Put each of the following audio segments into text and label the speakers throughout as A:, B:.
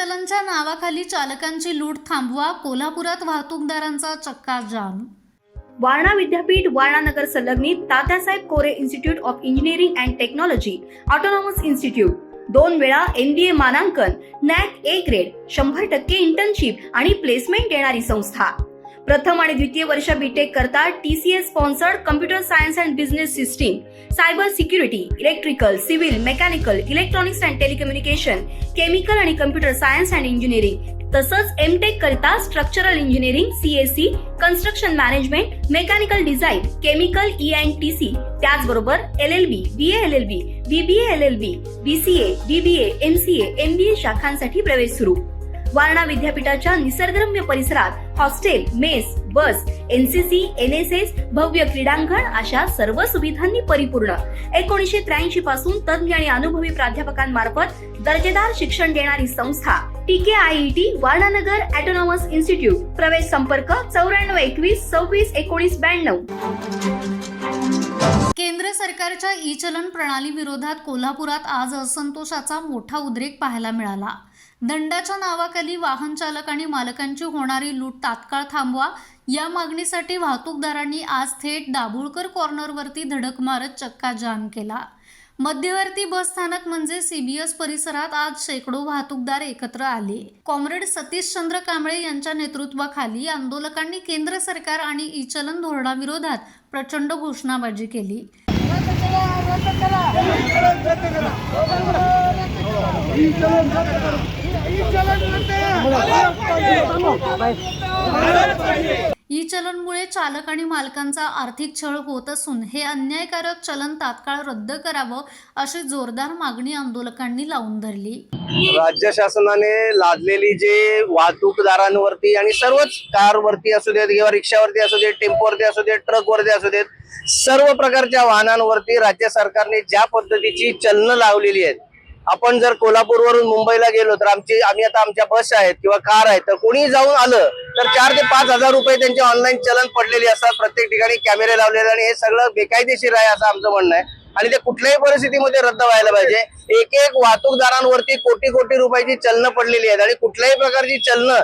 A: चलनच्या नावाखाली चालकांची लूट थांबवा, कोल्हापुरात वाहतूकदारांचा चक्काजाम।
B: वारणा विद्यापीठ वारणा नगर संलग्नित Tatyasaheb Kore institute of engineering and technology autonomous institute, 2 वेळा MBA मानांकन, NAC A ग्रेड, 100% इंटर्नशिप आणि प्लेसमेंट देणारी संस्था। प्रथम आणि द्वितीय वर्ष बीटेक करता TCS sponsored computer science and business system, cyber security, electrical, civil, mechanical, electronics and telecommunication, chemical आणि कम्प्युटर सायन्स अँड इंजिनिअरिंग, तसंच MTech करता structural engineering, CSE, construction management, mechanical design, chemical ENTC, त्याचबरोबर LLB, BA LLB, BBA LLB, BCA, BBA, MCA, MBA शाखांसाठी प्रवेश सुरू। वारणा विद्यापीठाच्या निसर्गरम्य परिसरात hostel, mess, बस, NCC, NSS, भव्य क्रीडांगण अशा सर्व सुविधांनी परिपूर्ण 1983 पासून तज्ञ आणि अनुभवी प्राध्यापकांमार्फत दर्जेदार शिक्षण देणारी संस्था TKIET वारणानगर ऑटोनॉमस इन्स्टिट्यूट। प्रवेश संपर्क 94 21 26 19 92।
A: केंद्र सरकारच्या ई-चलन प्रणाली विरोधात कोल्हापुरात आज असंतोषाचा मोठा उद्रेक पाहायला मिळाला। दंडाच्या नावाखाली वाहन चालक आणि मालकांची होणारी लूट तात्काळ थांबवा या मागणीसाठी वाहतूकदारांनी आज थेट दाभोळकर कॉर्नरवरती धडक मारत चक्काजाम केला। मध्यवर्ती बस स्थानक म्हणजे CBS परिसरात आज शेकडो वाहतूकदार एकत्र आले। कॉम्रेड सतीशचंद्र कांबळे यांच्या नेतृत्वाखाली आंदोलकांनी केंद्र सरकार आणि ई-चलन धोरणाविरोधात प्रचंड घोषणाबाजी केली। ई-चलनमुळे चालक आणि मालकांचा आर्थिक छळ होत असून हे अन्यायकारक चलन तात्काळ रद्द करावं अशी जोरदार मागणी आंदोलकांनी लावून धरली।
C: राज्य शासनाने लादलेली जे वाहतूकदारांवरती आणि सर्वच कारवरती असू देत किंवा रिक्षावरती असू देत, टेम्पोवरती असू देत, ट्रकवरती असू देत, सर्व प्रकारच्या वाहनांवरती राज्य सरकारने ज्या पद्धतीची चलनं लावलेली आहेत। आपण जर कोल्हापूरवरून मुंबईला गेलो तर आम्ही आता आमच्या बस आहेत किंवा कार आहेत तर कोणी जाऊन आलं तर 4 ते 5 हजार रुपये त्यांचे ऑनलाईन चलन पडलेली असतात। प्रत्येक ठिकाणी कॅमेरे लावलेले आणि हे सगळं बेकायदेशीर आहे असं आमचं म्हणणं आहे आणि ते कुठल्याही परिस्थितीमध्ये रद्द व्हायला पाहिजे। एक वाहतूकदारांवरती कोटी कोटी रुपयाची चलनं पडलेली आहेत आणि कुठल्याही प्रकारची चलनं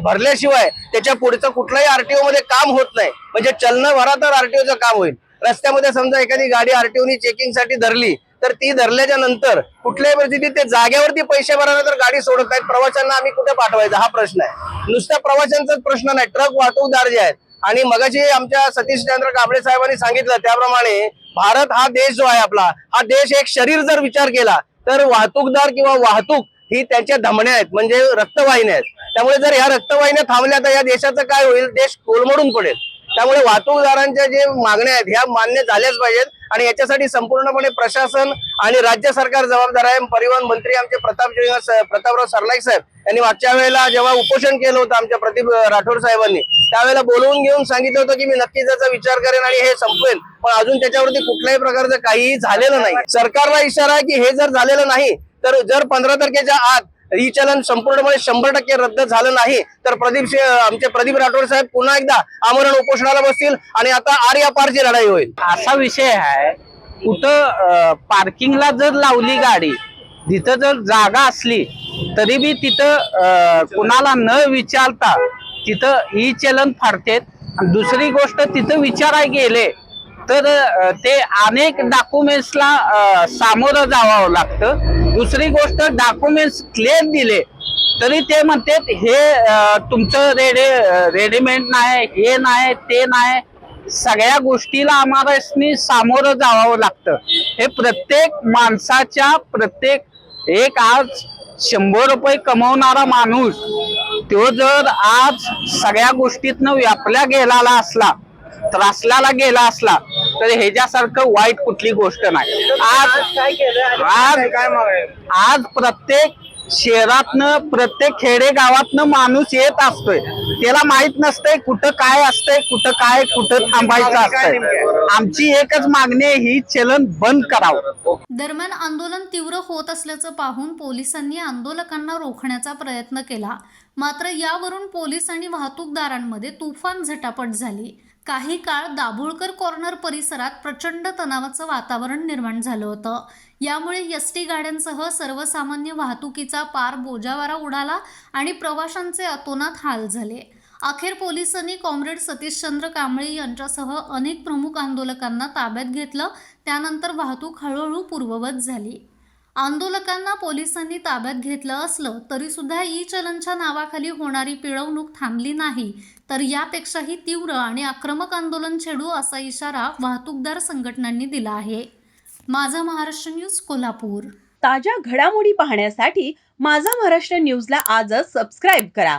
C: भरल्याशिवाय त्याच्या पुढचं कुठल्याही RTO मध्ये काम होत नाही। म्हणजे चलनं भरा तर RTOचं काम होईल। रस्त्यामध्ये समजा एखादी गाडी RTOनी चेकिंगसाठी धरली तर ती धरल्याच्या नंतर कुठल्याही परिस्थितीत ते जागेवरती पैसे भरायला तर गाडी सोडत नाहीत। प्रवाशांना आम्ही कुठे पाठवायचं हा प्रश्न आहे। नुसत्या प्रवाशांचाच प्रश्न नाही, ट्रक वाहतूकदार जे आहेत आणि मगाशी आमच्या सतीशचंद्र कांबळे साहेबांनी सांगितलं त्याप्रमाणे भारत हा देश जो आहे आपला, हा देश एक शरीर जर विचार केला तर वाहतूकदार किंवा वाहतूक ही त्यांच्या धमन्या आहेत, म्हणजे रक्तवाहिन्या आहेत। त्यामुळे जर ह्या रक्तवाहिन्या थांबल्या तर या देशाचं काय होईल, देश कोलमडून पडेल। त्यामुळे वाहतूकदारांच्या जे मागण्या आहेत ह्या मान्य झाल्याच पाहिजेत आणि याच्यासाठी संपूर्णपणे प्रशासन आणि राज्य सरकार जबाबदार आहे। परिवहन मंत्री आमचे प्रतापराव सरनाईक साहेब यांनी मागच्या वेळेला जेव्हा उपोषण केलं होतं आमच्या प्रदीप राठोड साहेबांनी, त्यावेळेला बोलवून घेऊन सांगितलं होतं की मी नक्कीच त्याचा विचार करेन आणि हे संपवेल, पण अजून त्याच्यावरती कुठल्याही प्रकारचं काहीही झालेलं नाही। सरकारला इशारा आहे की हे जर झालेलं नाही तर जर 15 तारखेच्या आत ई-चलन संपूर्णपणे 100% रद्द झालं नाही तर आमचे प्रदीप राठोड साहेब पुन्हा एकदा आमरण उपोषणाला बसतील आणि आता आर्यापारची लढाई होईल।
D: असा विषय आहे, कुठं पार्किंगला जर लावली गाडी, तिथं जर जागा असली तरी बी तिथं कुणाला न विचारता तिथं ई-चलन फाडतात। दुसरी गोष्ट, तिथं विचारायला गेले तर ते अनेक डॉक्युमेंट्सला सामोरं जावं लागतं। दुसरी गोष्ट, डॉक्युमेंट्स क्लिअर दिले तरी ते म्हणतात हे तुमचं रेडीमेड नाही, हे नाही, ते नाही। सगळ्या गोष्टीला आम्हाला सामोरं जावं लागतं। हे प्रत्येक माणसाच्या एक आज 100 रुपये कमवणारा माणूस तो जर आज सगळ्या गोष्टीतनं व्यापला गेलेला असला, त्रासला गेला असला तर ह्याच्यासारखं वाईट कुठली गोष्ट नाही। आज प्रत्येक शहरातनं, प्रत्येक खेडेगावातनं माणूस येत असतोय, त्याला माहित नसतंय कुठं काय असतंय, कुठं थांबायचं असतंय। आमची एकच मागणी आहे, ही चलन बंद करावं।
A: दरम्यान आंदोलन तीव्र होत असल्याचं पाहून पोलिसांनी आंदोलकांना रोखण्याचा प्रयत्न केला, मात्र यावरून पोलीस आणि वाहतूकदारांमध्ये तुफान झटापट झाली। काही काळ दाभोळकर कॉर्नर परिसरात प्रचंड तणावाचं वातावरण निर्माण झालं होतं. यामुळे एसटी गाड्यांसह सर्वसामान्य वाहतुकीचा पार बोजावारा उडाला आणि प्रवाशांचे अतोनात हाल झाले. अखेर पोलिसांनी कॉम्रेड सतीशचंद्र कांबळे यांच्यासह अनेक प्रमुख आंदोलकांना ताब्यात घेतलं. त्यानंतर वाहतूक हळूहळू पूर्ववत झाली. आंदोलकांना पोलिसांनी ताब्यात घेतलं असलं तरी सुद्धा ई चलनच्या नावाखाली होणारी पिळवणूक थांबली नाही, तर यापेक्षाही तीव्र आणि आक्रमक आंदोलन छेडू असा इशारा वाहतूकदार संघटनांनी दिला आहे. माझा महाराष्ट्र न्यूज कोल्हापूर.
E: ताज्या घडामोडी पाहण्यासाठी माझा महाराष्ट्र न्यूजला आजच सबस्क्राईब करा.